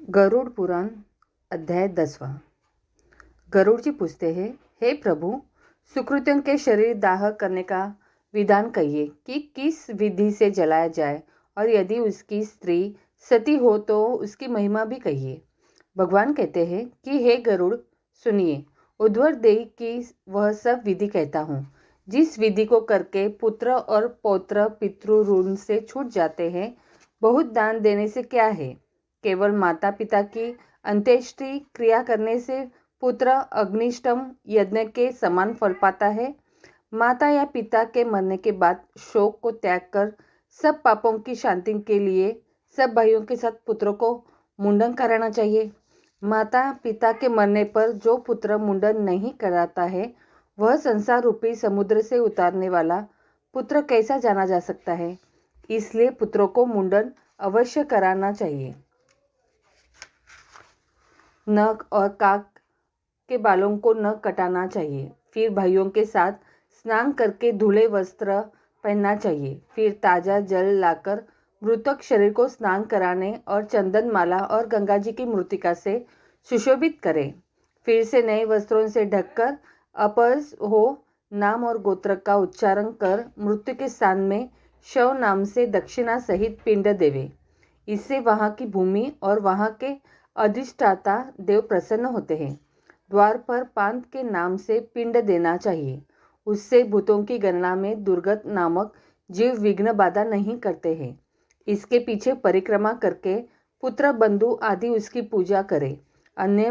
गरुड़ पुराण अध्याय 10वां। गरुड़ जी पूछते हैं, हे प्रभु, सुकृतियों के शरीर दाह करने का विधान कहिए कि किस विधि से जलाया जाए, और यदि उसकी स्त्री सती हो तो उसकी महिमा भी कहिए। भगवान कहते हैं कि हे गरुड़, सुनिए, उद्धर देह की वह सब विधि कहता हूँ, जिस विधि को करके पुत्र और पौत्र पितृ ऋण से छूट जाते हैं। बहुत दान देने से क्या है? केवल माता पिता की अंत्येष्टि क्रिया करने से पुत्र अग्निष्टम यज्ञ के समान फल पाता है। माता या पिता के मरने के बाद शोक को त्याग कर सब पापों की शांति के लिए सब भाइयों के साथ पुत्रों को मुंडन कराना चाहिए। माता पिता के मरने पर जो पुत्र मुंडन नहीं कराता है, वह संसार रूपी समुद्र से उतारने वाला पुत्र कैसा जाना जा सकता है? इसलिए पुत्रों को मुंडन अवश्य कराना चाहिए। नख और काक के बालों को न कटाना चाहिए। फिर भाइयों के साथ स्नान करके धुले वस्त्र पहनना चाहिए। फिर ताज़ा जल लाकर मृतक शरीर को स्नान कराने और चंदन माला और गंगा जी की मृतिका से सुशोभित करें। फिर से नए वस्त्रों से ढककर अपस हो नाम और गोत्र का उच्चारण कर मृत्यु के स्थान में शव नाम से दक्षिणा सहित पिंड देवे। इससे वहाँ की भूमि और वहाँ के अधिष्ठाता देव प्रसन्न होते हैं। द्वार पर पांत के नाम से पिंड देना चाहिए। उससे भूतों की गणना में दुर्गत नामक जीव विघ्न बाधा नहीं करते हैं। इसके पीछे परिक्रमा करके पुत्र बंधु आदि उसकी पूजा करे। अन्य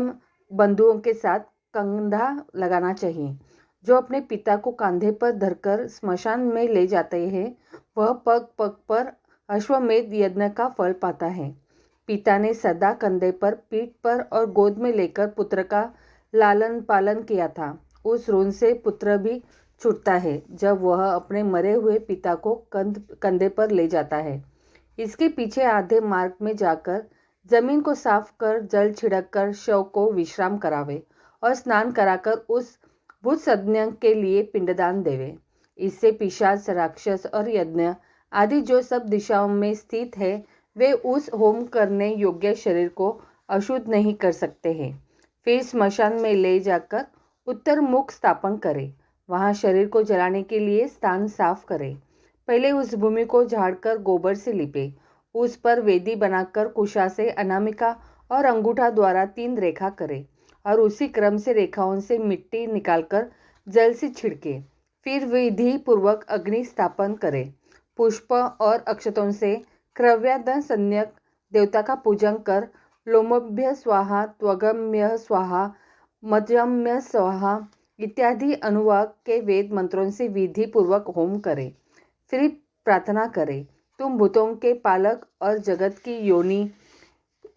बंधुओं के साथ कंधा लगाना चाहिए। जो अपने पिता को कंधे पर धरकर स्मशान में ले जाते हैं, वह पग पग पर अश्वमेध यज्ञ का फल पाता है। पिता ने सदा कंधे पर, पीठ पर और गोद में लेकर पुत्र का लालन पालन किया था। उस ऋण से पुत्र भी छूटता है जब वह अपने मरे हुए पिता को कंधे पर ले जाता है। इसके पीछे आधे मार्ग में जाकर जमीन को साफ कर जल छिड़क कर शव को विश्राम करावे और स्नान कराकर उस भूत सज्ञ के लिए पिंडदान देवे। इससे पिशाच, राक्षस और यज्ञ आदि जो सब दिशाओं में स्थित है, वे उस होम करने योग्य शरीर को अशुद्ध नहीं कर सकते हैं। फिर स्मशान में ले जाकर उत्तर मुख स्थापन करें। वहाँ शरीर को जलाने के लिए स्थान साफ करें। पहले उस भूमि को झाड़कर गोबर से लिपे। उस पर वेदी बनाकर कुशा से अनामिका और अंगूठा द्वारा 3 रेखा करें और उसी क्रम से रेखाओं से मिट्टी निकालकर जल से छिड़के। फिर विधि पूर्वक अग्नि स्थापन करें। पुष्प और अक्षतों से क्रव्याद संज्ञक देवता का पूजन कर लोमभ्य स्वाहा, त्वगम्य स्वाहा, मध्यम्य स्वाहा इत्यादि अनुवाक के वेद मंत्रों से विधि पूर्वक होम करें। फिर प्रार्थना करें, तुम भूतों के पालक और जगत की योनि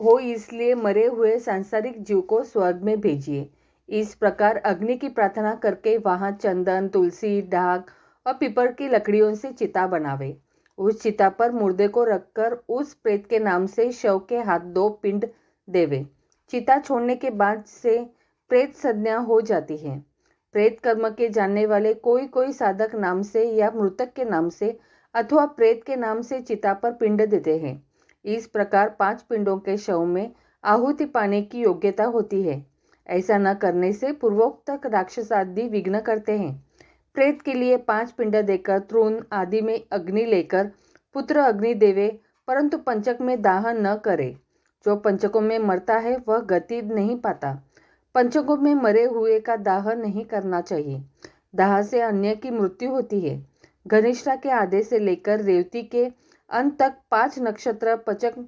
हो, इसलिए मरे हुए सांसारिक जीव को स्वर्ग में भेजिए। इस प्रकार अग्नि की प्रार्थना करके वहाँ चंदन, तुलसी, ढाक और पीपल की लकड़ियों से चिता बनावे। उस चिता पर मुर्दे को रखकर उस प्रेत के नाम से शव के हाथ 2 पिंड देवे। चिता छोड़ने के बाद से प्रेत संज्ञा हो जाती है। प्रेत कर्म के जानने वाले कोई कोई साधक नाम से या मृतक के नाम से अथवा प्रेत के नाम से चिता पर पिंड देते हैं। इस प्रकार 5 पिंडों के शव में आहुति पाने की योग्यता होती है। ऐसा न करने से पूर्वोक्त राक्षस आदि विघ्न करते हैं। प्रेत के लिए 5 पिंड देकर तृण आदि में अग्नि लेकर पुत्र अग्नि देवे, परंतु पंचक में दाह न करे। जो पंचकों में मरता है वह गति नहीं पाता। पंचकों में मरे हुए का दाह नहीं करना चाहिए। दाह से अन्य की मृत्यु होती है। घनिष्ठा के आधे से लेकर रेवती के अंत तक 5 नक्षत्र पंचक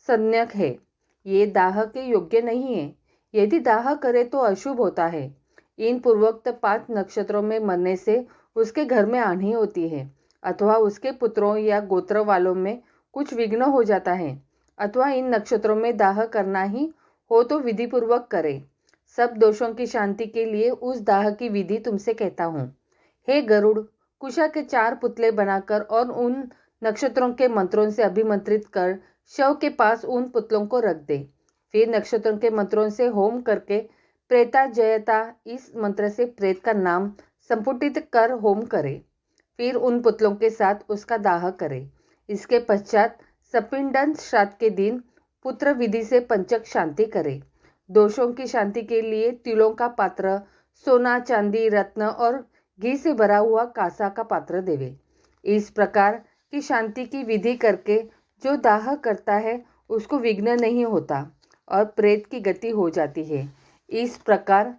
संज्ञक है। ये दाह के योग्य नहीं है। यदि दाह करे तो अशुभ होता है। इन पूर्वोक्त 5 नक्षत्रों में मरने से उसके घर में हानि होती है, अथवा उसके पुत्रों या गोत्र वालों में कुछ विघ्न हो जाता है, अथवा इन नक्षत्रों में दाह करना ही हो तो विधि पूर्वक करे। सब दोषों की शांति के लिए उस दाह की विधि तुमसे कहता हूँ। हे गरुड़, कुशा के 4 पुतले बनाकर और उन नक्षत्रों के मंत्रों से अभिमंत्रित कर शव के पास उन पुतलों को रख दे। फिर नक्षत्रों के मंत्रों से होम करके प्रेता जयता इस मंत्र से प्रेत का नाम संपुटित कर होम करे। फिर उन पुतलों के साथ उसका दाह करे। इसके पश्चात सपिंडन श्राद्ध के दिन पुत्र विधि से पंचक शांति करे। दोषों की शांति के लिए तिलों का पात्र, सोना चांदी रत्न और घी से भरा हुआ कांसा का पात्र देवे। इस प्रकार की शांति की विधि करके जो दाह करता है उसको विघ्न नहीं होता और प्रेत की गति हो जाती है। इस प्रकार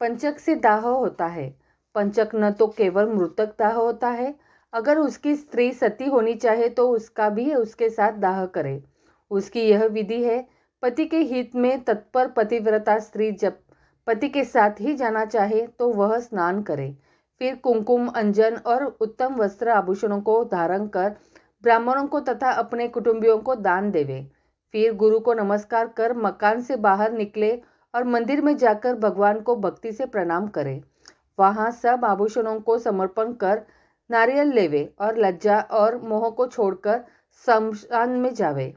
पंचक से दाह होता है। पंचक न तो केवल मृतक दाह होता है, अगर उसकी स्त्री सती होनी चाहे तो उसका भी उसके साथ दाह करे। उसकी यह विधि है। पति के हित में तत्पर पतिव्रता स्त्री जब पति के साथ ही जाना चाहे तो वह स्नान करे, फिर कुमकुम अंजन और उत्तम वस्त्र आभूषणों को धारण कर ब्राह्मणों को तथा अपने कुटुंबियों को दान देवे। फिर गुरु को नमस्कार कर मकान से बाहर निकले और मंदिर में जाकर भगवान को भक्ति से प्रणाम करे। वहाँ सब आभूषणों को समर्पण कर नारियल लेवे और लज्जा और मोह को छोड़कर शमशान में जावे।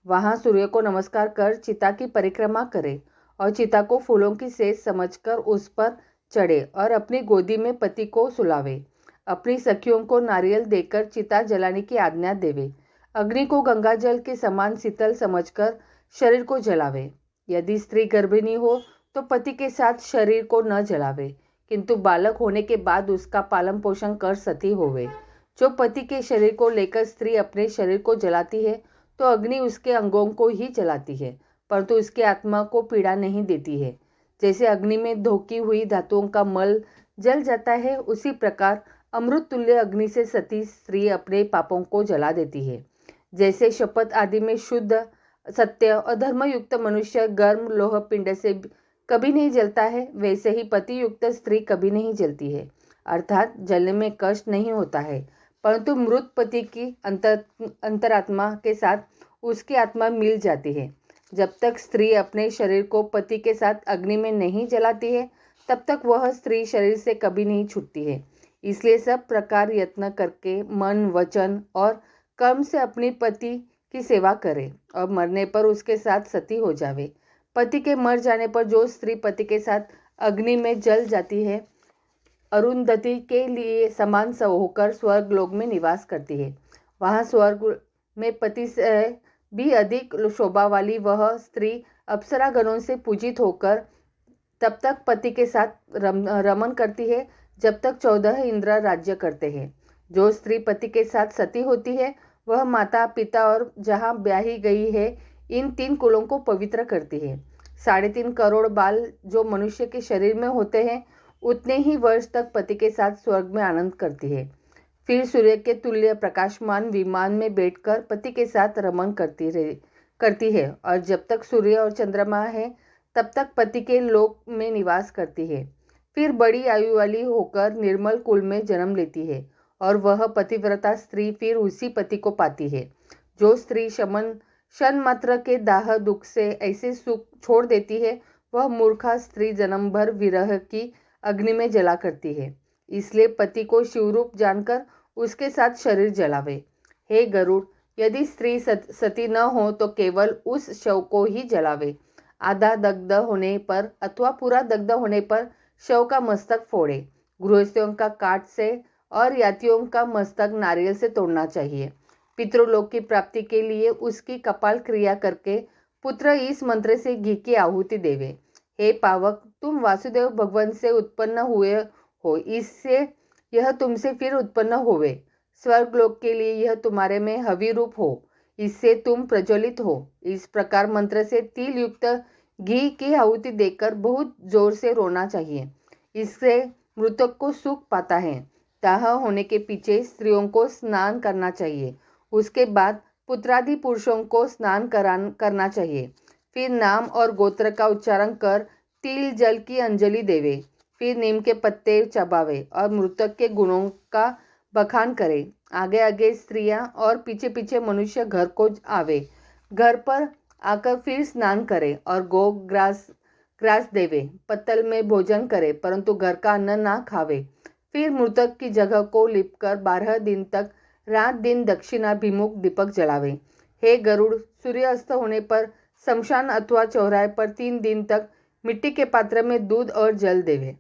वहाँ सूर्य को नमस्कार कर चिता की परिक्रमा करे और चिता को फूलों की सेज समझकर उस पर चढ़े और अपनी गोदी में पति को सुलावे। अपनी सखियों को नारियल देकर चिता जलाने की आज्ञा देवे। अग्नि को गंगा जल के समान शीतल समझकर शरीर को जलावे। यदि स्त्री गर्भिणी हो तो पति के साथ शरीर को न जलावे, किंतु बालक होने के बाद उसका पालन पोषण कर सती होवे। जो पति के शरीर को लेकर स्त्री अपने शरीर को जलाती है तो अग्नि उसके अंगों को ही जलाती है, परंतु उसके आत्मा को पीड़ा नहीं देती है। जैसे अग्नि में धोकी हुई धातुओं का मल जल जाता है, उसी प्रकार अमृत तुल्य अग्नि से सती स्त्री अपने पापों को जला देती है। जैसे शपथ आदि में शुद्ध सत्य और धर्मयुक्त मनुष्य गर्म लोह पिंड से कभी नहीं जलता है, वैसे ही पति युक्त स्त्री कभी नहीं जलती है, अर्थात जलने में कष्ट नहीं होता है, परंतु मृत पति की अंतरात्मा के साथ उसकी आत्मा मिल जाती है। जब तक स्त्री अपने शरीर को पति के साथ अग्नि में नहीं जलाती है तब तक वह स्त्री शरीर से कभी नहीं छूटती है। इसलिए सब प्रकार यत्न करके मन वचन और कर्म से अपनी पति की सेवा करे और मरने पर उसके साथ सती हो जावे। पति के मर जाने पर जो स्त्री पति के साथ अग्नि में जल जाती है, अरुंधति के लिए समान होकर स्वर्ग लोक में निवास करती है। वहाँ स्वर्ग में पति से भी अधिक शोभा वाली वह स्त्री अप्सरा गणों से पूजित होकर तब तक पति के साथ रमन करती है जब तक 14 इंद्र राज्य करते हैं। जो स्त्री पति के साथ सती होती है वह माता पिता और जहाँ ब्याही गई है इन 3 कुलों को पवित्र करती है। 3.5 करोड़ बाल जो मनुष्य के शरीर में होते हैं उतने ही वर्ष तक पति के साथ स्वर्ग में आनंद करती है। फिर सूर्य के तुल्य प्रकाशमान विमान में बैठकर पति के साथ रमन करती है और जब तक सूर्य और चंद्रमा है तब तक पति के लोक में निवास करती है। फिर बड़ी आयु वाली होकर निर्मल कुल में जन्म लेती है और वह पतिव्रता स्त्री फिर उसी पति को पाती है। जो स्त्री क्षण मात्र के दाह दुख से ऐसे सुख छोड़ देती है वह मूर्खा स्त्री जन्म भर विरह की अग्नि में जला करती है। इसलिए पति को शिवरूप जानकर उसके साथ शरीर जलावे। हे गरुड़, यदि स्त्री सती न हो तो केवल उस शव को ही जलावे। आधा दग्ध होने पर अथवा पूरा दग्ध होने पर शव का मस्तक फोड़े। गृहस्थियों का काट से और यातियों का मस्तक नारियल से तोड़ना चाहिए। पितृलोक की प्राप्ति के लिए उसकी कपाल क्रिया करके पुत्र इस मंत्र से घी की आहुति देवे। हे पावक, तुम वासुदेव भगवान से उत्पन्न हुए हो, इससे यह तुमसे फिर उत्पन्न होवे। स्वर्गलोक के लिए यह तुम्हारे में हवि रूप हो, इससे तुम प्रज्वलित हो। इस प्रकार मंत्र से तिल युक्त घी की आहुति देकर बहुत जोर से रोना चाहिए, इससे मृतक को सुख पाता है। दाह होने के पीछे स्त्रियों को स्नान करना चाहिए, उसके बाद पुत्रादि पुरुषों को स्नान करना चाहिए। फिर नाम और गोत्र का उच्चारण कर तिल जल की अंजलि देवे। फिर नीम के पत्ते चबावे और मृतक के गुणों का बखान करे। आगे आगे स्त्रियां और पीछे पीछे मनुष्य घर को आवे। घर पर आकर फिर स्नान करे और ग्रास देवे। पत्तल में भोजन करे, परंतु घर का अन्न ना खावे। फिर मृतक की जगह को लिपकर 12 दिन तक रात दिन दक्षिणाभिमुख दीपक जलावे। हे गरुड़, सूर्य अस्त होने पर शमशान अथवा चौराहे पर 3 दिन तक मिट्टी के पात्र में दूध और जल देवे।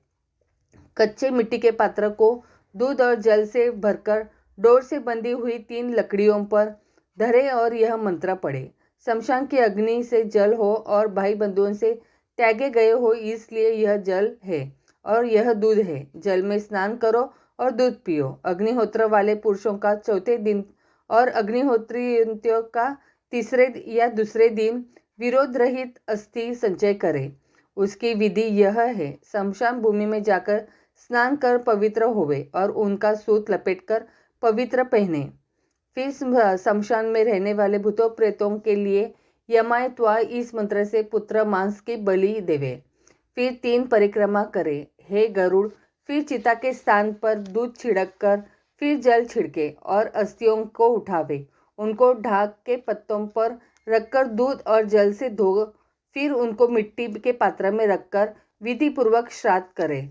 कच्चे मिट्टी के पात्र को दूध और जल से भरकर डोर से बंधी हुई 3 लकड़ियों पर धरे और यह मंत्र पढ़े। शमशान की अग्नि से जल हो और भाई बंधुओं से त्यागे गए हो, इसलिए यह जल है और यह दूध है। जल में स्नान करो और दूध पियो। अग्निहोत्र वाले पुरुषों का चौथे दिन और अग्निहोत्रियों का तीसरे या दूसरे दिन विरोध रहित अस्थि संचय करें। उसकी विधि यह है, शमशान भूमि में जाकर स्नान कर पवित्र होवे और उनका सूत लपेटकर पवित्र पहने। फिर शमशान में रहने वाले भूतों प्रेतों के लिए यमायत्वा इस मंत्र से पुत्र मांस की बलि देवे। फिर 3 परिक्रमा करे। हे गरुड़, फिर चिता के स्थान पर दूध छिड़क कर फिर जल छिड़के और अस्थियों को उठावे। उनको ढाक के पत्तों पर रखकर दूध और जल से धो, फिर उनको मिट्टी के पात्र में रखकर विधि पूर्वक श्राद्ध करे।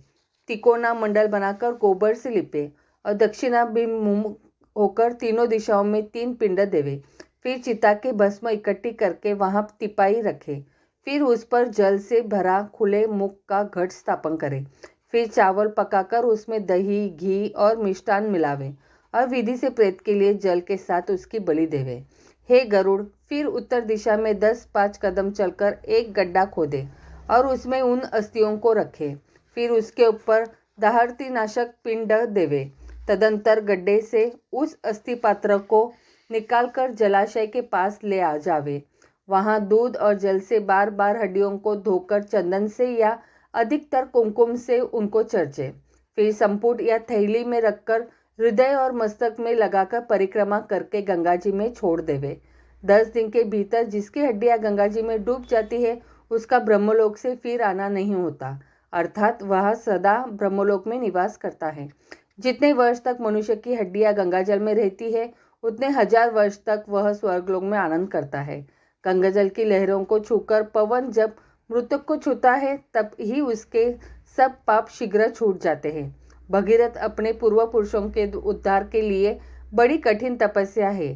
तिकोना मंडल बनाकर गोबर से लिपे और दक्षिणाभिमुख होकर तीनों दिशाओं में 3 पिंड देवे। फिर चिता के भस्म इकट्ठी करके वहां तिपाई रखे। फिर उस पर जल से भरा खुले मुख का घट स्थापन करे। फिर चावल पकाकर उसमें दही, घी और मिष्टान मिलावे और विधि से प्रेत के लिए जल के साथ उसकी बलि देवे। हे गरुड़, फिर उत्तर दिशा में 10-5 कदम चलकर एक गड्ढा खोदे और उसमें उन अस्थियों को रखे। फिर उसके ऊपर दाहर्ती नाशक पिंड देवे। तदंतर गड्ढे से उस अस्थि पात्र को निकालकर जलाशय के पास ले आ जावे। वहां दूध और जल से बार बार हड्डियों को धोकर चंदन से या अधिकतर कुमकुम से उनको चर्चे। फिर संपुट या थैली में रखकर हृदय और मस्तक में लगाकर परिक्रमा करके गंगा जी में छोड़ देवे। 10 दिन के भीतर जिसकी हड्डियां गंगा जी में डूब जाती है, उसका ब्रह्मलोक से फिर आना नहीं होता, अर्थात वह सदा ब्रह्मलोक में निवास करता है। जितने वर्ष तक मनुष्य की हड्डियां गंगाजल में रहती है, उतने 1000 वर्ष तक वह स्वर्गलोक में आनंद करता है। गंगाजल की लहरों को छूकर पवन जब मृतक को छूता है, तब ही उसके सब पाप शीघ्र छूट जाते हैं। भगीरथ अपने पूर्व पुरुषों के उद्धार के लिए बड़ी कठिन तपस्या है।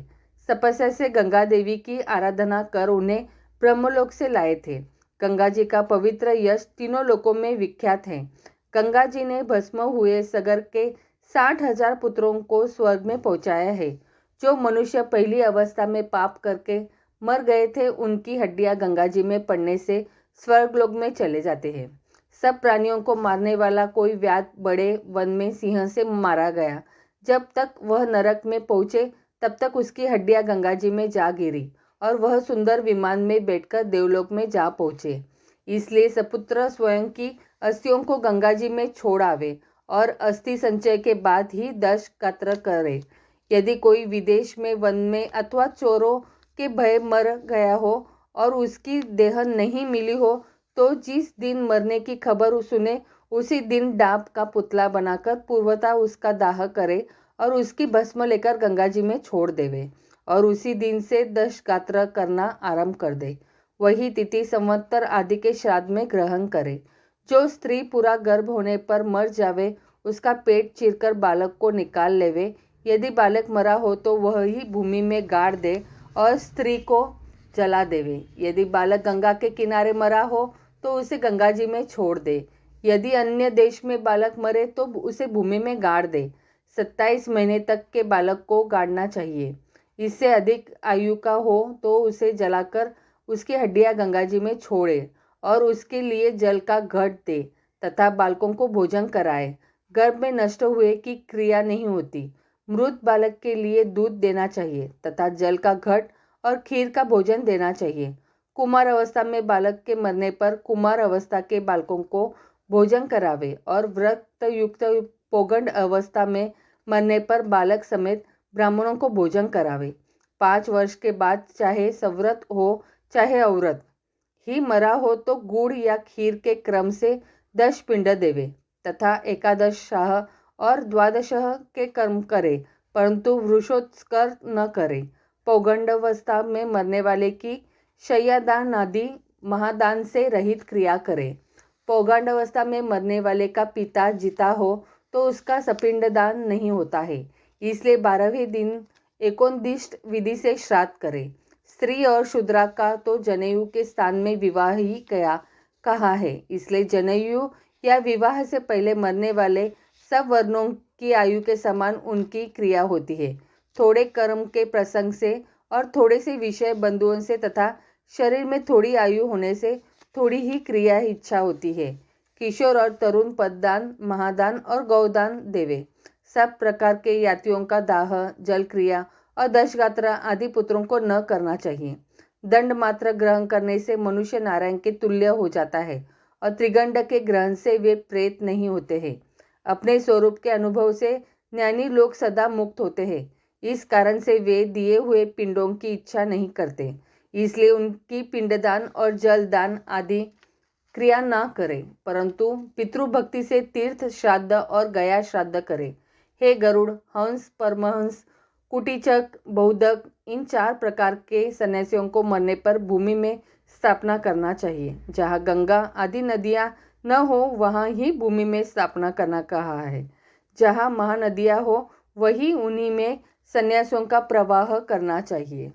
तपस्या से गंगा देवी की आराधना कर उन्हें ब्रह्मलोक से लाए थे। गंगा जी का पवित्र यश तीनों लोकों में विख्यात है। गंगा जी ने भस्म हुए सगर के 60,000 पुत्रों को स्वर्ग में पहुंचाया है। जो मनुष्य पहली अवस्था में पाप करके मर गए थे, उनकी हड्डियां गंगा जी में पड़ने से स्वर्गलोक में चले जाते हैं। सब प्राणियों को मारने वाला कोई व्याध बड़े वन में सिंह से मारा गया। जब तक वह नरक में पहुंचे, तब तक उसकी हड्डियां गंगा जी में जा गिरी और वह सुंदर विमान में बैठकर देवलोक में जा पहुंचे। इसलिए सपुत्र स्वयं की अस्थियों को गंगा जी में छोड़ आवे और अस्थि संचय के बाद ही दशगात्र करे। यदि कोई विदेश में, वन में अथवा चोरों के भय मर गया हो और उसकी देह नहीं मिली हो, तो जिस दिन मरने की खबर सुने, उसी दिन डाब का पुतला बनाकर पूर्वता उसका दाह करे और उसकी भस्म लेकर गंगा जी में छोड़ देवे और उसी दिन से दशगात्र करना आरंभ कर दे। वही तिथि संवत्सर आदि के श्राद्ध में ग्रहण करे। जो स्त्री पूरा गर्भ होने पर मर जावे, उसका पेट चीरकर बालक को निकाल लेवे। यदि बालक मरा हो तो वह ही भूमि में गाड़ दे और स्त्री को जला देवे। यदि बालक गंगा के किनारे मरा हो तो उसे गंगा जी में छोड़ दे। यदि अन्य देश में बालक मरे तो उसे भूमि में गाड़ दे। 27 महीने तक के बालक को गाड़ना चाहिए। इससे अधिक आयु का हो तो उसे जलाकर उसकी हड्डियां गंगा जी में छोड़े और उसके लिए जल का घट दे तथा बालकों को भोजन कराए। गर्भ में नष्ट हुए की क्रिया नहीं होती। मृत बालक के लिए दूध देना चाहिए तथा जल का घट और खीर का भोजन देना चाहिए। कुमार अवस्था में बालक के मरने पर कुमार अवस्था के बालकों को भोजन करावे और व्रत युक्त पौगंड अवस्था में मरने पर बालक समेत ब्राह्मणों को भोजन करावे। 5 वर्ष के बाद चाहे सव्रत हो चाहे अव्रत ही मरा हो तो गुड़ या खीर के क्रम से 10 पिंड देवे तथा एकादशाह और द्वादशाह के कर्म करे, परंतु वृषोत्सकर न करे। पौगंडावस्था में मरने वाले की शय्यादान आदि महादान से रहित क्रिया करे। पौगंडावस्था में मरने वाले का पिता जीता हो तो उसका सपिंडदान नहीं होता है, इसलिए 12वें दिन एकोनदिष्ट विधि से श्राद्ध करे। स्त्री और शूद्रा का तो जनेऊ के स्थान में विवाह ही कहा है, इसलिए जनेऊ या विवाह से पहले मरने वाले सब वर्णों की आयु के समान उनकी क्रिया होती है। थोड़े कर्म के प्रसंग से और थोड़े से विषय बंधुओं से तथा शरीर में थोड़ी आयु होने से थोड़ी ही क्रिया इच्छा होती है। किशोर और तरुण पददान, महादान और गौदान देवे। सब प्रकार के यातियों का दाह, जल क्रिया और दशगात्र आदि पुत्रों को न करना चाहिए। दंड मात्र ग्रहण करने से मनुष्य नारायण के तुल्य हो जाता है और त्रिगंड के ग्रहण से वे प्रेत नहीं होते हैं। अपने स्वरूप के अनुभव से ज्ञानी लोग सदा मुक्त होते हैं। इस कारण से वे दिए हुए पिंडों की इच्छा नहीं करते, इसलिए उनकी पिंडदान और जलदान आदि क्रिया ना करें, परंतु पितृभक्ति से तीर्थ श्राद्ध और गया श्राद्ध करें। हे गरुड़, हंस, परमहंस, कुटीचक, बहुदक, इन 4 प्रकार के सन्यासियों को मरने पर भूमि में स्थापना करना चाहिए। जहाँ गंगा आदि नदियाँ न हो वहाँ ही भूमि में स्थापना करना कहा है। जहाँ महानदियाँ हो वहीं उन्हीं में सन्यासियों का प्रवाह करना चाहिए।